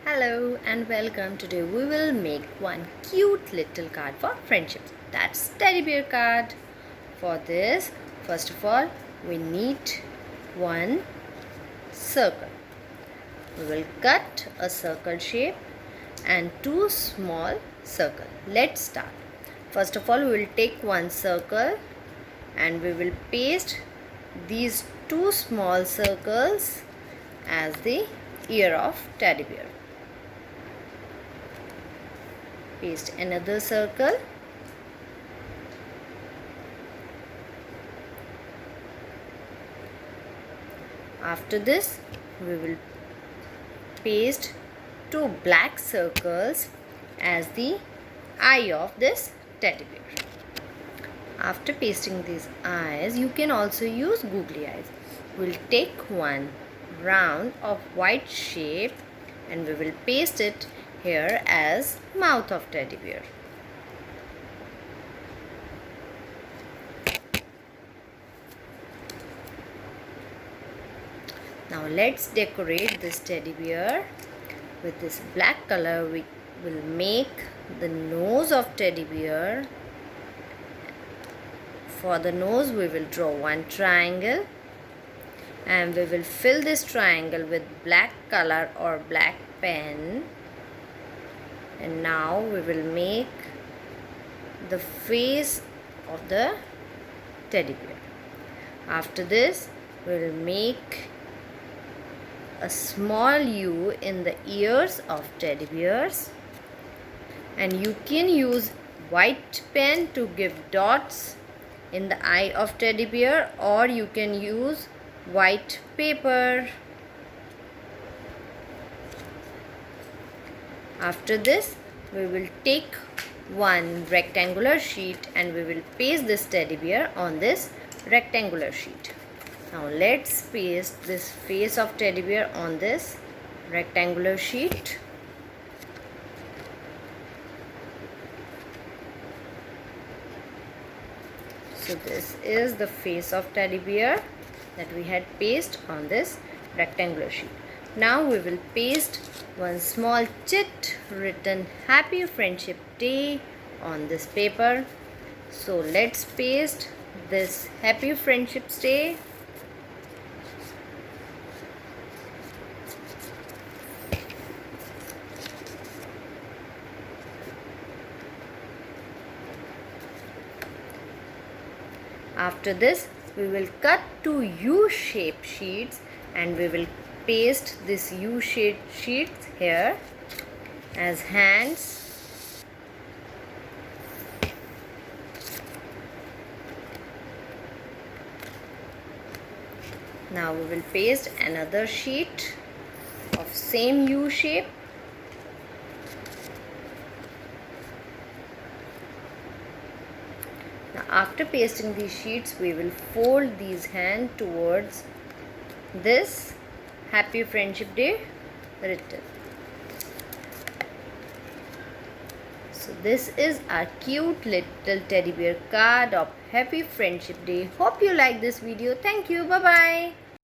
Hello and welcome. Today we will make one cute little card for friendships. That's teddy bear card. For this, first of all, we need one circle. We will cut a circle shape and two small circles. Let's start. First of all, we will take one circle and we will paste these two small circles as the ear of teddy bear. Paste another circle. After this, we will paste two black circles as the eye of this teddy bear. After pasting these eyes, you can also use googly eyes. We'll take one round of white shape and we will paste it here as mouth of teddy bear. Now let's decorate this teddy bear with this black color. We will make the nose of teddy bear. For the nose we will draw one triangle and we will fill this triangle with black color or black pen. And now we will make the face of the teddy bear. After this, we will make a small U in the ears of teddy bears. And you can use white pen to give dots in the eye of teddy bear, or you can use white paper. After this, we will take one rectangular sheet and we will paste this teddy bear on this rectangular sheet. Now let's paste this face of teddy bear on this rectangular sheet. So this is the face of teddy bear that we had pasted on this rectangular sheet. Now we will paste one small chit written Happy Friendship Day on this paper. So let's paste this Happy Friendship Day. After this, we will cut two U-shaped sheets and we will paste this U-shaped sheets here as hands. Now we will paste another sheet of same U shape. Now after pasting these sheets, we will fold these hands towards this Happy Friendship Day written. So this is our cute little teddy bear card of Happy Friendship Day. Hope you like this video. Thank you. Bye bye.